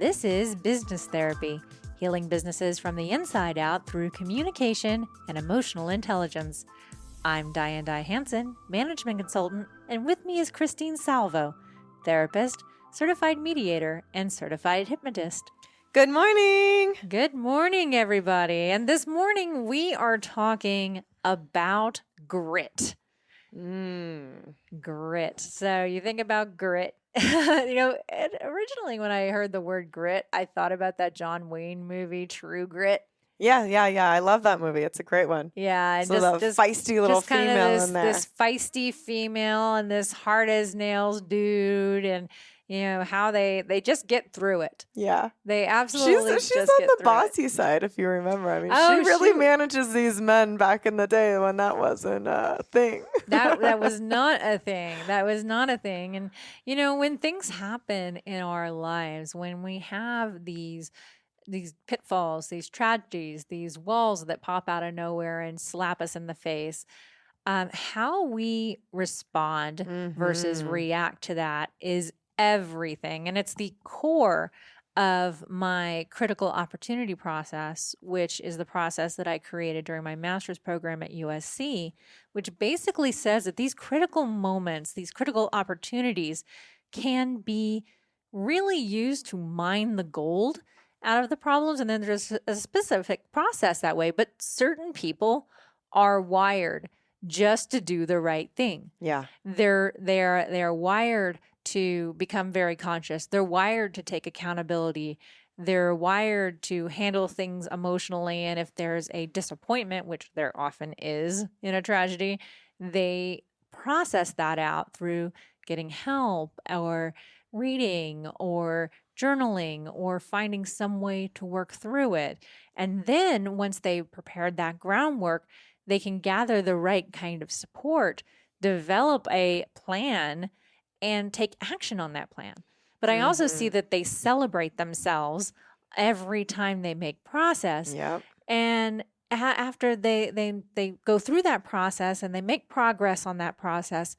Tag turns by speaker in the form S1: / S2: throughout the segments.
S1: This is Business Therapy, healing businesses from the inside out through communication and emotional intelligence. I'm Diane Hansen, management consultant, and with me is Christine Salvo, therapist, certified mediator, and certified hypnotist.
S2: Good morning.
S1: Good morning, everybody. And this morning we are talking about grit. Grit. So you think about grit. Originally when I heard the word grit, I thought about that John Wayne movie, True Grit.
S2: Yeah. I love that movie. It's a great one.
S1: Yeah. And
S2: so the feisty little female in there.
S1: This feisty female and this hard as nails dude, and you know how they just get through it.
S2: Yeah.
S1: They absolutely
S2: she's on the bossy side, if you remember. I mean, she really manages these men back in the day when that wasn't a thing.
S1: That was not a thing. That was not a thing. And you know, when things happen in our lives, when we have these pitfalls, these tragedies, these walls that pop out of nowhere and slap us in the face, how we respond versus react to that is everything. And it's the core of my critical opportunity process, which is the process that I created during my master's program at USC, which basically says that these critical moments, these critical opportunities can be really used to mine the gold out of the problems. And then there's a specific process that way. But certain people are wired just to do the right thing.
S2: Yeah.
S1: They're wired to become very conscious. They're wired to take accountability. They're wired to handle things emotionally. And if there's a disappointment, which there often is in a tragedy, they process that out through getting help or reading or journaling or finding some way to work through it. And then once they've prepared that groundwork, they can gather the right kind of support, develop a plan, and take action on that plan. But I also see that they celebrate themselves every time they make progress.
S2: Yep.
S1: And after they go through that process and they make progress on that process,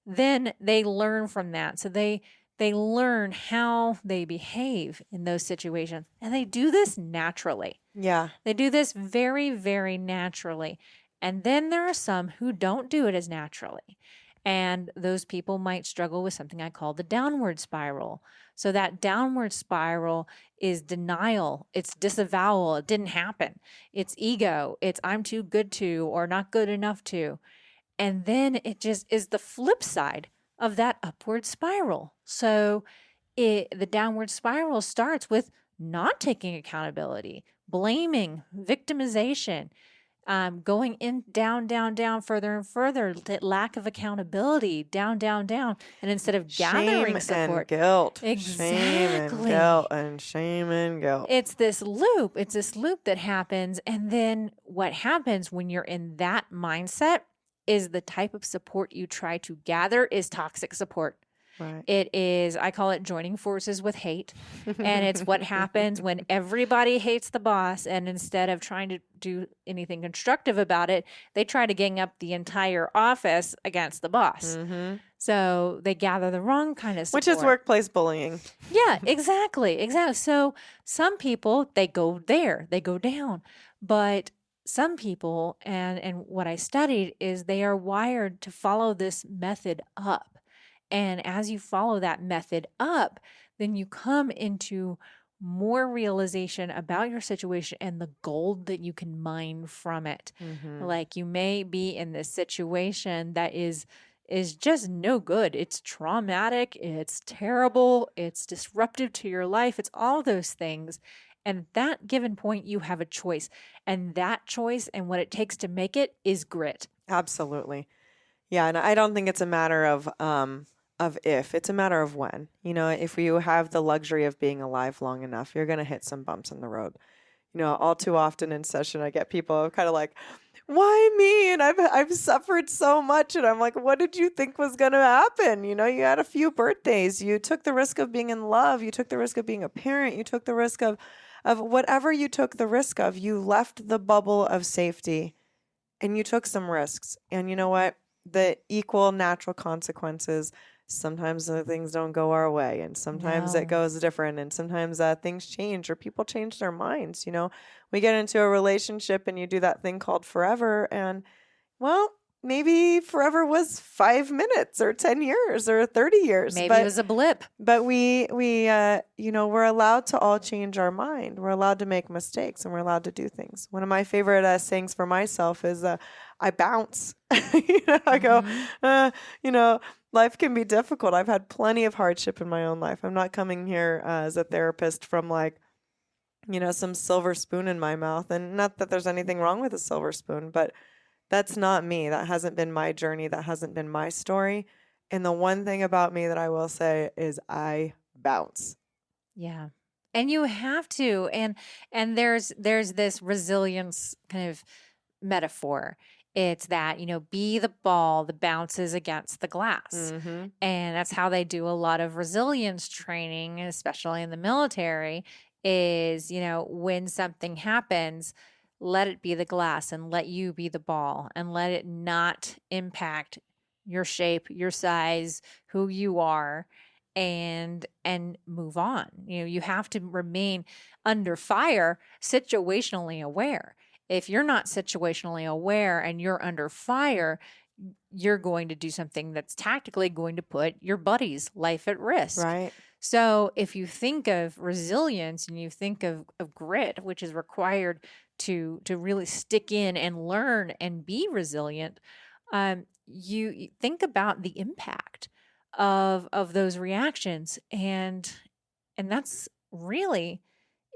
S1: then they learn from that. So they learn how they behave in those situations. And they do this naturally.
S2: Yeah.
S1: They do this very, very naturally. And then there are some who don't do it as naturally. And those people might struggle with something I call the downward spiral. So that downward spiral is denial. It's disavowal. It didn't happen. It's ego. It's I'm too good to or not good enough to. And then it just is the flip side of that upward spiral. So the downward spiral starts with not taking accountability, blaming, victimization, going in, down, further and further, that lack of accountability, down. And instead of gathering support.
S2: Shame and guilt.
S1: Exactly.
S2: Shame and guilt and shame and guilt.
S1: It's this loop. It's this loop that happens. And then what happens when you're in that mindset is the type of support you try to gather is toxic support.
S2: Right.
S1: It is, I call it joining forces with hate. And it's what happens when everybody hates the boss. And instead of trying to do anything constructive about it, they try to gang up the entire office against the boss. So they gather the wrong kind of support.
S2: Which is workplace bullying.
S1: Yeah, exactly. So some people, they go there, they go down. But some people, and what I studied is they are wired to follow this method up. And as you follow that method up, then you come into more realization about your situation and the gold that you can mine from it. Like you may be in this situation that is just no good. It's traumatic. It's terrible. It's disruptive to your life. It's all those things. And at that given point, you have a choice. And that choice and what it takes to make it is grit.
S2: Absolutely. Yeah. And I don't think it's a matter of if, it's a matter of when. You know, if you have the luxury of being alive long enough, you're going to hit some bumps in the road. You know, all too often in session, I get people kind of like, why me? And I've suffered so much. And I'm like, what did you think was going to happen? You know, you had a few birthdays. You took the risk of being in love. You took the risk of being a parent. You took the risk of whatever you took the risk of. You left the bubble of safety and you took some risks. And you know what? The equal natural consequences Sometimes things don't go our way, and sometimes it
S1: No.
S2: goes different, and sometimes things change or people change their minds. We get into a relationship and you do that thing called forever, and well, maybe forever was 5 minutes or 10 years or 30 years,
S1: Maybe it
S2: but
S1: was a blip.
S2: we're allowed to all change our mind. We're allowed to make mistakes, and we're allowed to do things. One of my favorite sayings for myself is, I bounce. I go,
S1: Hmm.
S2: uh, you know, life can be difficult. I've had plenty of hardship in my own life. I'm not coming here as a therapist from some silver spoon in my mouth. And not that there's anything wrong with a silver spoon, but that's not me. That hasn't been my journey. That hasn't been my story. And the one thing about me that I will say is I bounce.
S1: Yeah. And you have to. And there's this resilience kind of metaphor. It's that, be the ball that bounces against the glass.
S2: Mm-hmm.
S1: And that's how they do a lot of resilience training, especially in the military, is, when something happens, let it be the glass and let you be the ball and let it not impact your shape, your size, who you are, and move on. You have to remain under fire, situationally aware. If you're not situationally aware and you're under fire, you're going to do something that's tactically going to put your buddy's life at risk.
S2: Right.
S1: So if you think of resilience and you think of grit, which is required to really stick in and learn and be resilient, you think about the impact of those reactions, and that's really,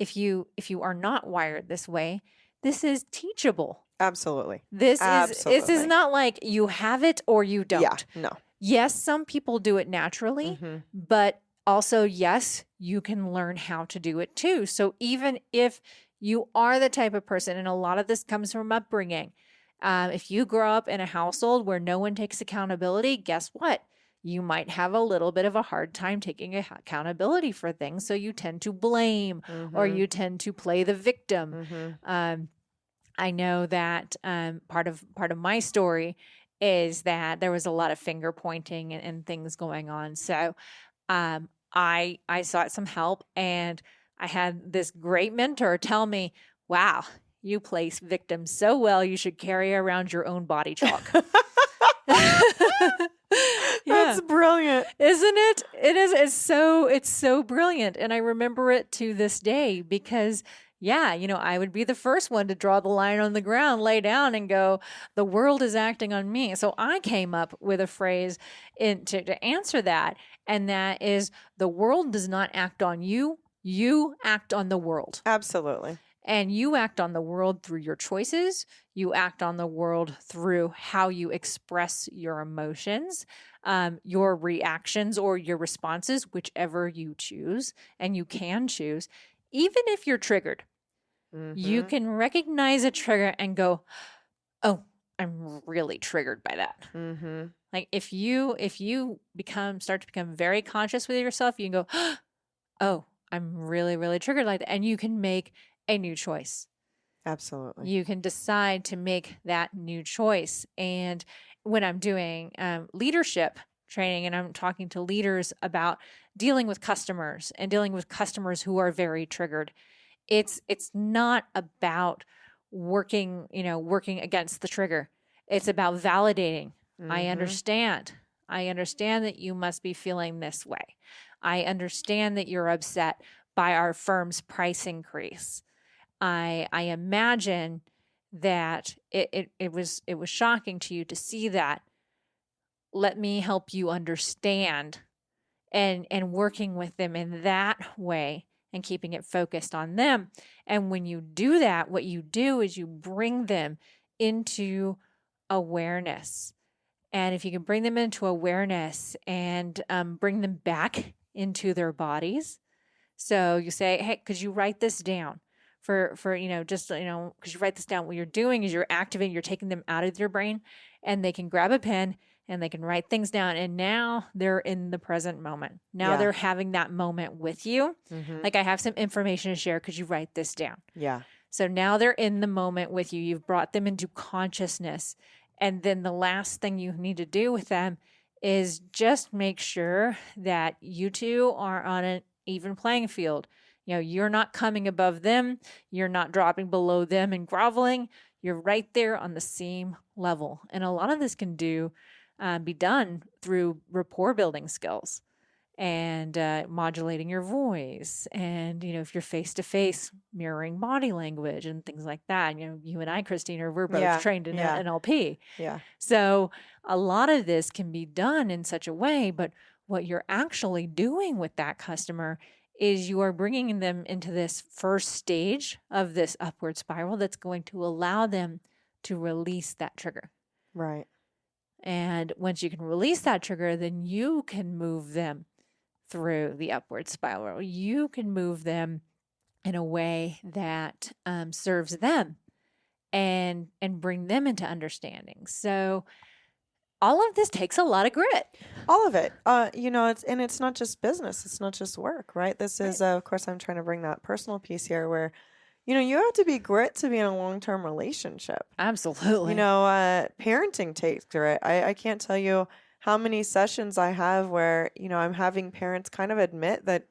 S1: if you are not wired this way, this is teachable.
S2: Absolutely.
S1: This is not like you have it or you don't.
S2: Yeah. No.
S1: Yes, some people do it naturally,
S2: Mm-hmm.
S1: but also, yes, you can learn how to do it too. So even if you are the type of person, and a lot of this comes from upbringing, if you grow up in a household where no one takes accountability, guess what? You might have a little bit of a hard time taking accountability for things. So you tend to blame or
S2: Mm-hmm.
S1: you tend to play the victim.
S2: Mm-hmm.
S1: I know that part of my story is that there was a lot of finger pointing and things going on. So I sought some help, and I had this great mentor tell me, "Wow, you place victims so well. You should carry around your own body chalk." Yeah.
S2: That's brilliant.
S1: Isn't it? It is. It's so brilliant. And I remember it to this day because, yeah, I would be the first one to draw the line on the ground, lay down and go, the world is acting on me. So I came up with a phrase to answer that. And that is, the world does not act on you. You act on the world.
S2: Absolutely.
S1: And you act on the world through your choices. You act on the world through how you express your emotions, your reactions or your responses, whichever you choose, and you can choose. Even if you're triggered, you
S2: Mm-hmm.
S1: can recognize a trigger and go, "Oh, I'm really triggered by that."
S2: Mm-hmm.
S1: Like if you start to become very conscious with yourself, you can go, "Oh, I'm really, really triggered like that," and you can make a new choice.
S2: Absolutely.
S1: You can decide to make that new choice. And when I'm doing leadership training and I'm talking to leaders about dealing with customers and dealing with customers who are very triggered, it's not about working against the trigger. It's about validating. I
S2: Mm-hmm.
S1: understand. I understand that you must be feeling this way. I understand that you're upset by our firm's price increase. I imagine that it was shocking to you to see that. Let me help you understand, and working with them in that way and keeping it focused on them. And when you do that, what you do is you bring them into awareness. And if you can bring them into awareness and bring them back into their bodies, so you say, "Hey, could you write this down?" For just because you write this down, what you're doing is you're activating, you're taking them out of your brain, and they can grab a pen and they can write things down. And now they're in the present moment. Now
S2: Yeah.
S1: they're having that moment with you.
S2: Mm-hmm.
S1: Like, I have some information to share. Could you write this down?
S2: Yeah.
S1: So now they're in the moment with you. You've brought them into consciousness. And then the last thing you need to do with them is just make sure that you two are on an even playing field. You're not coming above them, you're not dropping below them and groveling. You're right there on the same level. And a lot of this can be done through rapport building skills and modulating your voice. And, if you're face to face, mirroring body language and things like that. You and I, Christine, we're both trained in NLP.
S2: Yeah.
S1: So a lot of this can be done in such a way, but what you're actually doing with that customer is you are bringing them into this first stage of this upward spiral that's going to allow them to release that trigger.
S2: Right.
S1: And once you can release that trigger, then you can move them through the upward spiral. You can move them in a way that serves them and bring them into understanding. So all of this takes a lot of grit.
S2: All of it. It's not just business. It's not just work, right? This is, of course, I'm trying to bring that personal piece here where, you have to be grit to be in a long-term relationship.
S1: Absolutely.
S2: Parenting takes grit. I can't tell you how many sessions I have where, I'm having parents kind of admit that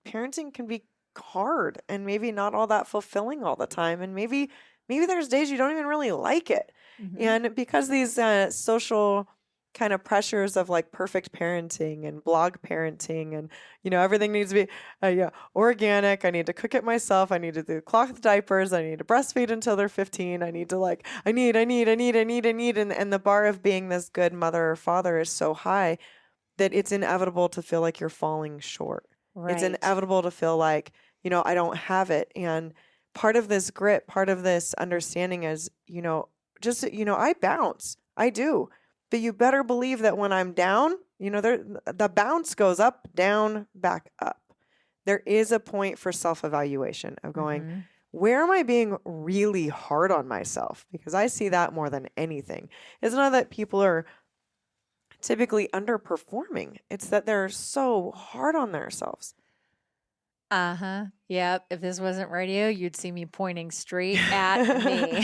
S2: parenting can be hard and maybe not all that fulfilling all the time. And maybe there's days you don't even really like it. Mm-hmm. And because these social kind of pressures of like perfect parenting and blog parenting and, everything needs to be organic. I need to cook it myself. I need to do cloth diapers. I need to breastfeed until they're 15. I need to I need. And the bar of being this good mother or father is so high that it's inevitable to feel like you're falling short. Right. It's inevitable to feel like, I don't have it. And part of this grit, part of this understanding is, I bounce. I do. But you better believe that when I'm down, the bounce goes up, down, back up. There is a point for self-evaluation of going, where am I being really hard on myself? Because I see that more than anything. It's not that people are typically underperforming. It's that they're so hard on themselves.
S1: Yep. If this wasn't radio, you'd see me pointing straight at me.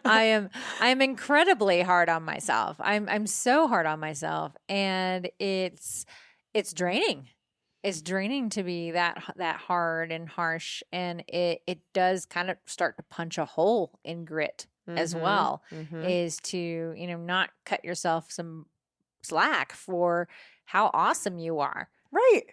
S1: I am incredibly hard on myself. I'm so hard on myself, and it's draining. It's draining to be that hard and harsh, and it does kind of start to punch a hole in grit as well. Is to not cut yourself some slack for how awesome you are.
S2: Right.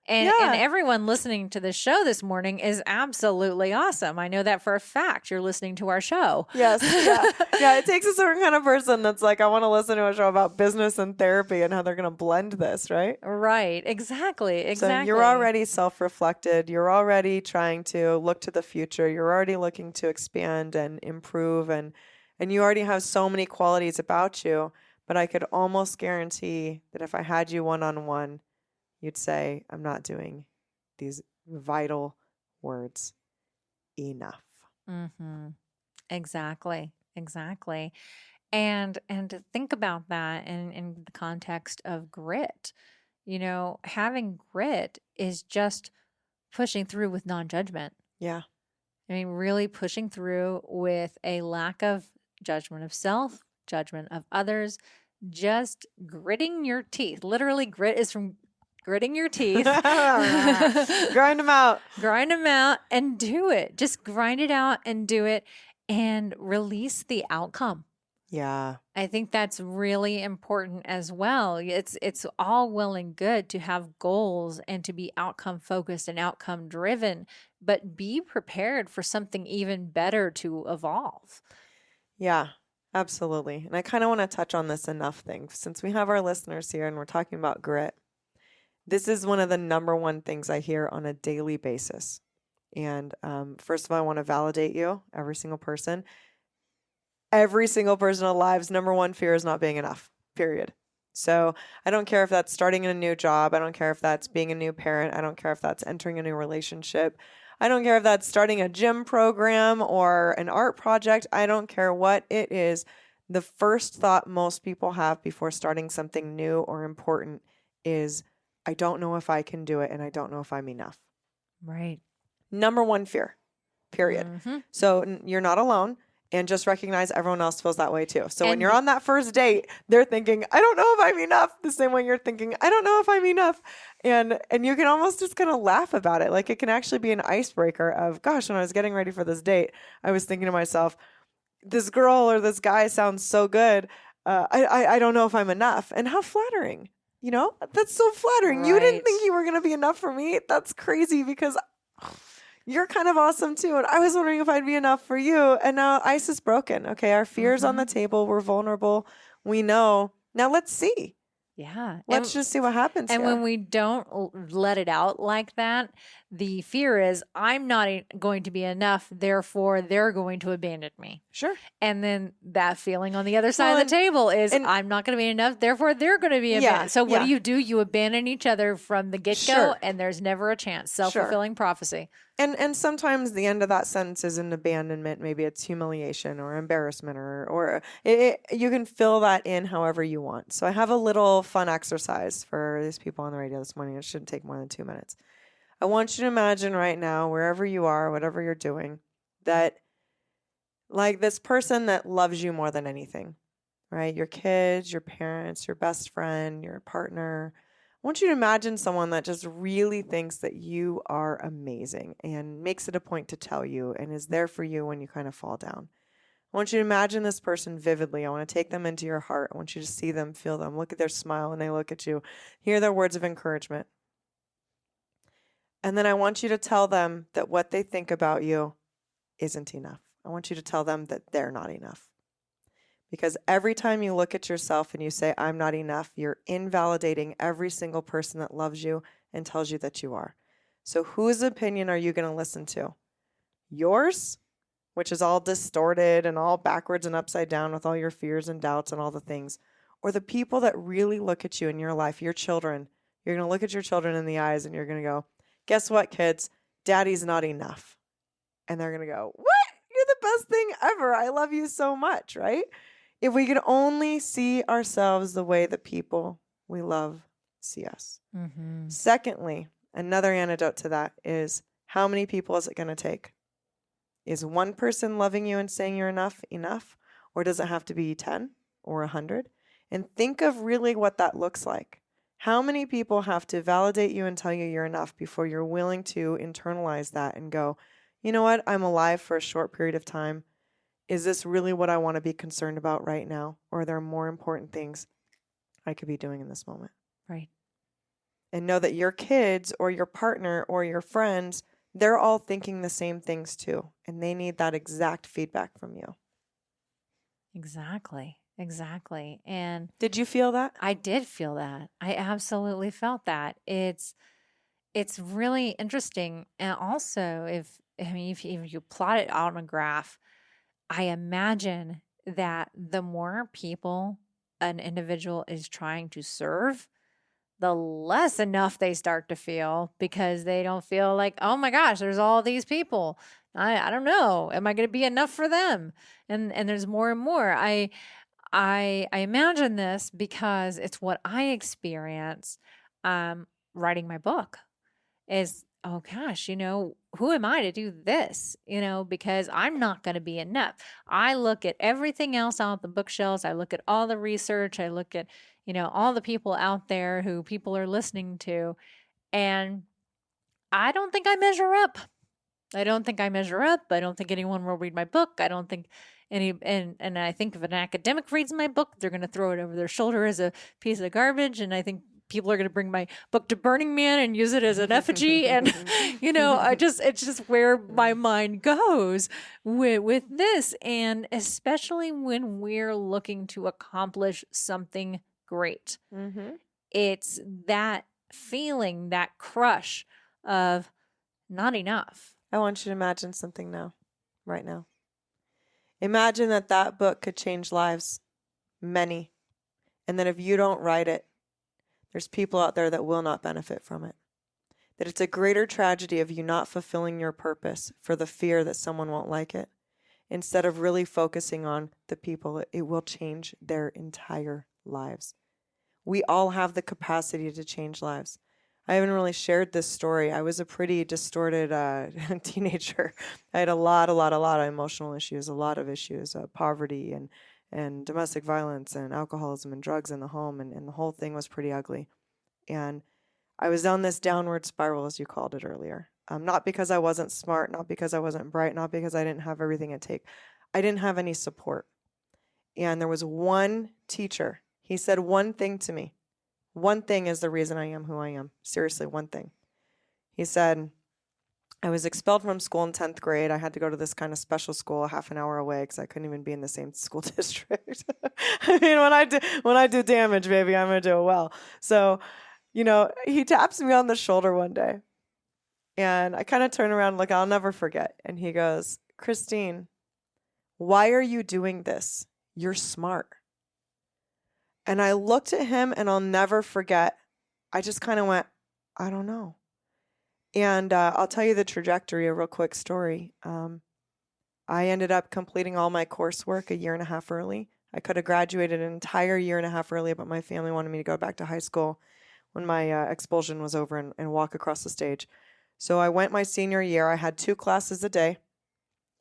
S1: And everyone listening to the show this morning is absolutely awesome. I know that for a fact. You're listening to our show.
S2: Yes. Yeah. It takes a certain kind of person that's like, I want to listen to a show about business and therapy and how they're going to blend this, right?
S1: Right. Exactly.
S2: So you're already self-reflected. You're already trying to look to the future. You're already looking to expand and improve. And you already have so many qualities about you. But I could almost guarantee that if I had you one-on-one, you'd say, I'm not doing these vital words enough.
S1: Exactly. And to think about that in the context of grit, having grit is just pushing through with non-judgment.
S2: Yeah.
S1: I mean, really pushing through with a lack of judgment of self, judgment of others, just gritting your teeth. Literally, grit is from gritting your teeth.
S2: Grind them out.
S1: Grind them out and do it. Just grind it out and do it and release the outcome.
S2: Yeah.
S1: I think that's really important as well. It's all well and good to have goals and to be outcome focused and outcome driven, but be prepared for something even better to evolve.
S2: Yeah. Absolutely. And I kind of want to touch on this enough thing since we have our listeners here and we're talking about grit. This is one of the number one things I hear on a daily basis. And first of all, I want to validate you, every single person. Every single person alive's number one fear is not being enough, period. So I don't care if that's starting a new job. I don't care if that's being a new parent. I don't care if that's entering a new relationship. I don't care if that's starting a gym program or an art project. I don't care what it is. The first thought most people have before starting something new or important is, I don't know if I can do it and I don't know if I'm enough.
S1: Right.
S2: Number one fear, period. So you're not alone. And just recognize everyone else feels that way too. So when
S1: And
S2: you're on that first date, they're thinking, I don't know if I'm enough. The same way you're thinking, I don't know if I'm enough. And you can almost just kind of laugh about it. Like it can actually be an icebreaker of, gosh, when I was getting ready for this date, I was thinking to myself, this girl or this guy sounds so good. I don't know if I'm enough. And how flattering. You know, that's so flattering. You didn't
S1: right.
S2: think you were going to be enough for me. That's crazy because you're kind of awesome too. And I was wondering if I'd be enough for you. And now ice is broken. Okay. Our fear's on the table. We're vulnerable. We know. Now let's see.
S1: Yeah.
S2: Let's just see what happens
S1: And
S2: here.
S1: when we don't let it out like that, the fear is I'm not going to be enough, therefore they're going to abandon me.
S2: Sure.
S1: And then that feeling on the other side
S2: Well,
S1: of the table is
S2: and-
S1: I'm not going to be enough, therefore they're going to be abandoned.
S2: Yeah,
S1: So what
S2: yeah.
S1: do? You abandon each other from the get-go,
S2: Sure.
S1: and there's never a chance. Self-fulfilling prophecy.
S2: And sometimes the end of that sentence is an abandonment. Maybe it's humiliation or embarrassment or you can fill that in however you want. So I have a little fun exercise for these people on the radio this morning. It shouldn't take more than 2 minutes. I want you to imagine right now, wherever you are, whatever you're doing, that like this person that loves you more than anything, right? Your kids, your parents, your best friend, your partner. I want you to imagine someone that just really thinks that you are amazing and makes it a point to tell you and is there for you when you kind of fall down. I want you to imagine this person vividly. I want to take them into your heart. I want you to see them, feel them, look at their smile when they look at you, hear their words of encouragement. And then I want you to tell them that what they think about you isn't enough. I want you to tell them that they're not enough. Because every time you look at yourself and you say, I'm not enough, you're invalidating every single person that loves you and tells you that you are. So whose opinion are you going to listen to? Yours, which is all distorted and all backwards and upside down with all your fears and doubts and all the things, or the people that really look at you in your life, your children. You're going to look at your children in the eyes and you're going to go, guess what, kids? Daddy's not enough. And they're going to go, what? You're the best thing ever. I love you so much, right? If we could only see ourselves the way the people we love see us.
S1: Mm-hmm.
S2: Secondly, another antidote to that is how many people is it going to take? Is one person loving you and saying you're enough? Or does it have to be 10 or 100? And think of really what that looks like. How many people have to validate you and tell you you're enough before you're willing to internalize that and go, you know what? I'm alive for a short period of time. Is this really what I want to be concerned about right now? Or are there more important things I could be doing in this moment?
S1: Right.
S2: And know that your kids or your partner or your friends, they're all thinking the same things too. And they need that exact feedback from you.
S1: Exactly. And
S2: did you feel that?
S1: I did feel that. I absolutely felt that. It's really interesting. And also if you plot it out on a graph, I imagine that the more people an individual is trying to serve, the less enough they start to feel because they don't feel like, oh my gosh, there's all these people. I don't know. Am I going to be enough for them? And there's more and more. I imagine this because it's what I experience writing my book is, oh gosh, who am I to do this? Because I'm not going to be enough. I look at everything else on the bookshelves. I look at all the research. I look at, all the people out there who people are listening to. And I don't think I measure up. I don't think anyone will read my book. I don't think and I think if an academic reads my book, they're going to throw it over their shoulder as a piece of garbage. And I think people are going to bring my book to Burning Man and use it as an effigy. And, it's just where my mind goes with this. And especially when we're looking to accomplish something great, it's that feeling, that crush of not enough.
S2: I want you to imagine something now, right now. Imagine that book could change lives, many. And that if you don't write it, there's people out there that will not benefit from it. That it's a greater tragedy of you not fulfilling your purpose for the fear that someone won't like it, instead of really focusing on the people. It will change their entire lives. We all have the capacity to change lives. I haven't really shared this story. I was a pretty distorted teenager. I had a lot of emotional issues, a lot of issues, poverty and domestic violence and alcoholism and drugs in the home, and the whole thing was pretty ugly. And I was down this downward spiral, as you called it earlier. Not because I wasn't smart, not because I wasn't bright, not because I didn't have everything it take. I didn't have any support. And there was one teacher. He said one thing to me. One thing is the reason I am who I am. Seriously, one thing. He said, I was expelled from school in 10th grade. I had to go to this kind of special school half an hour away because I couldn't even be in the same school district. I mean, when I do damage, baby, I'm going to do it well. So, he taps me on the shoulder one day. And I kind of turn around and look, I'll never forget. And he goes, Christine, why are you doing this? You're smart. And I looked at him, and I'll never forget. I just kind of went, I don't know. And I'll tell you the trajectory, a real quick story. I ended up completing all my coursework a year and a half early. I could have graduated an entire year and a half early, but my family wanted me to go back to high school when my expulsion was over and walk across the stage. So I went my senior year. I had 2 classes a day,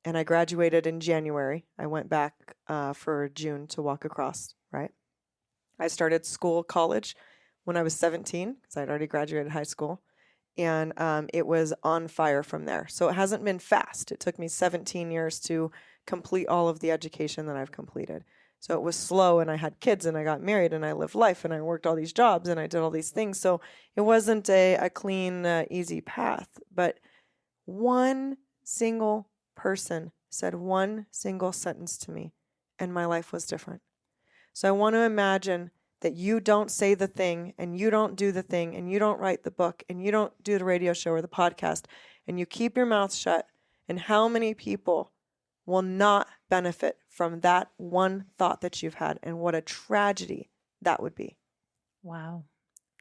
S2: and I graduated in January. I went back for June to walk across, right? I started college when I was 17 because I'd already graduated high school, and it was on fire from there. So it hasn't been fast. It took me 17 years to complete all of the education that I've completed. So it was slow, and I had kids, and I got married, and I lived life, and I worked all these jobs, and I did all these things. So it wasn't a clean, easy path. But one single person said one single sentence to me, and my life was different. So I want to imagine that you don't say the thing, and you don't do the thing, and you don't write the book, and you don't do the radio show or the podcast, and you keep your mouth shut, and how many people will not benefit from that one thought that you've had, and what a tragedy that would be.
S1: Wow.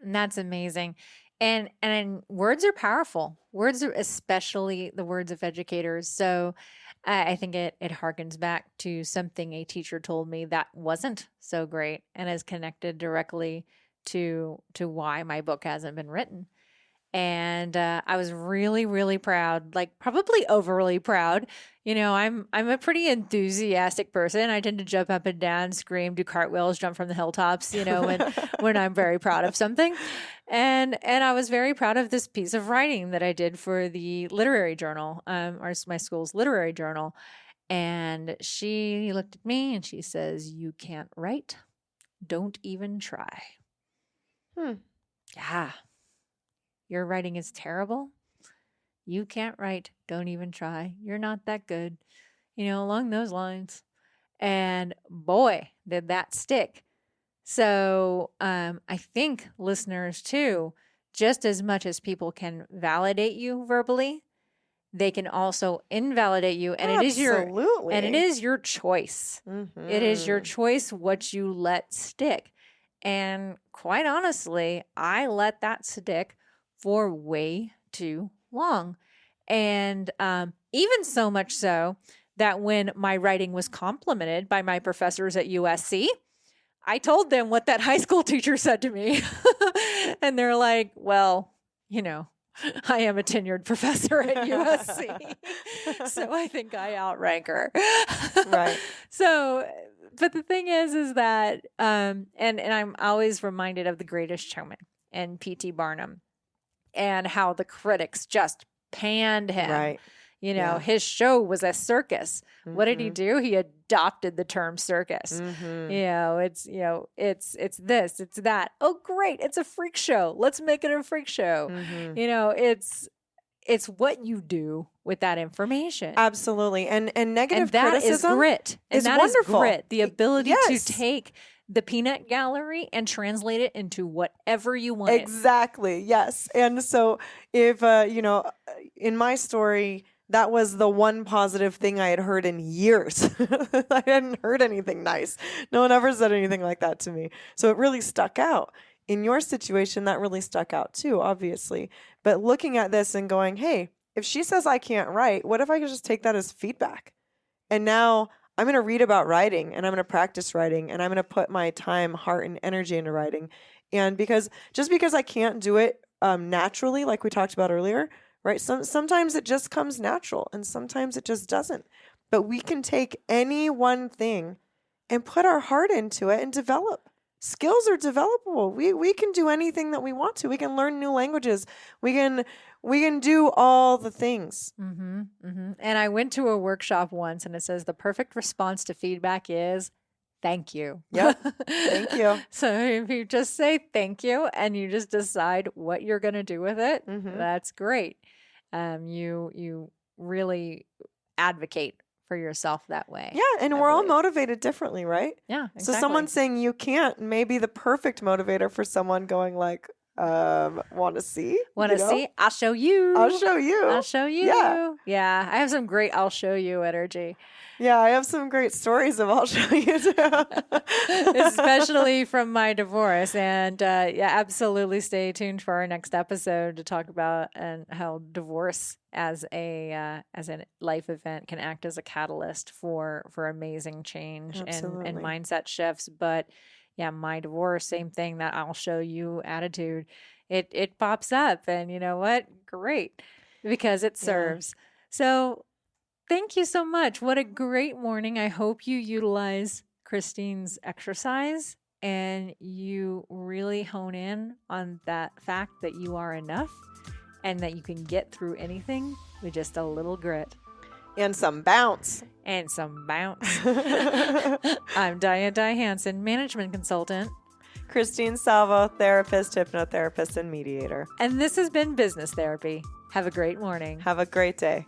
S1: And that's amazing. And words are powerful. Words are, especially the words of educators. So I think it harkens back to something a teacher told me that wasn't so great and is connected directly to why my book hasn't been written. And I was really, really proud, like probably overly proud. I'm a pretty enthusiastic person. I tend to jump up and down, scream, do cartwheels, jump from the hilltops, when I'm very proud of something. And I was very proud of this piece of writing that I did for the literary journal, or my school's literary journal. And she looked at me and she says, "You can't write. Don't even try." Yeah. Your writing is terrible. You can't write. Don't even try. You're not that good. Along those lines. And boy, did that stick. So I think listeners too, just as much as people can validate you verbally, they can also invalidate you. And
S2: Absolutely.
S1: it is your choice.
S2: Mm-hmm.
S1: It is your choice what you let stick. And quite honestly, I let that stick for way too long. And even so much so that when my writing was complimented by my professors at USC, I told them what that high school teacher said to me. And they're like, well, I am a tenured professor at USC. So I think I outrank her.
S2: Right.
S1: So, but the thing is that, and I'm always reminded of The Greatest Showman and P.T. Barnum, and how the critics just panned him.
S2: Right.
S1: His show was a circus. Mm-hmm. What did he do? He adopted the term circus.
S2: Mm-hmm.
S1: It's this, it's that. Oh, great. It's a freak show. Let's make it a freak show. Mm-hmm. It's what you do with that information.
S2: Absolutely. And negative
S1: that
S2: criticism
S1: is grit. And that
S2: wonderful.
S1: Is grit. The ability
S2: Yes.
S1: to take the peanut gallery and translate it into whatever you want.
S2: Exactly. Yes. And so if, in my story, that was the one positive thing I had heard in years. I hadn't heard anything nice. No one ever said anything like that to me. So it really stuck out. In your situation, that really stuck out too, obviously. But looking at this and going, hey, if she says I can't write, what if I could just take that as feedback? And now I'm going to read about writing, and I'm going to practice writing, and I'm going to put my time, heart, and energy into writing. And because I can't do it naturally, like we talked about earlier, right? Sometimes it just comes natural and sometimes it just doesn't. But we can take any one thing and put our heart into it and develop. Skills are developable. We can do anything that we want to. We can learn new languages. We can do all the things.
S1: Mm-hmm, mm-hmm. And I went to a workshop once and it says the perfect response to feedback is thank you.
S2: Yep. Thank you.
S1: So if you just say thank you and you just decide what you're going to do with it, that's great. You really advocate for yourself that way.
S2: Yeah, and we're all motivated differently, right?
S1: Yeah, exactly.
S2: So someone saying you can't may be the perfect motivator for someone going like, want to see?
S1: Want to see? I'll show you.
S2: I'll show you.
S1: I'll show you.
S2: Yeah.
S1: Yeah, I have some great I'll show you energy.
S2: Yeah, I have some great stories of I'll show you too.
S1: Especially from my divorce. And yeah, absolutely stay tuned for our next episode to talk about and how divorce as a life event can act as a catalyst for amazing change and mindset shifts. But yeah, my divorce, same thing, that I'll show you attitude. It pops up and you know what? Great. Because it serves. So thank you so much. What a great morning. I hope you utilize Christine's exercise and you really hone in on that fact that you are enough and that you can get through anything with just a little grit.
S2: And some bounce.
S1: And some bounce. I'm Diane Hansen, management consultant.
S2: Christine Salvo, therapist, hypnotherapist, and mediator.
S1: And this has been Business Therapy. Have a great morning.
S2: Have a great day.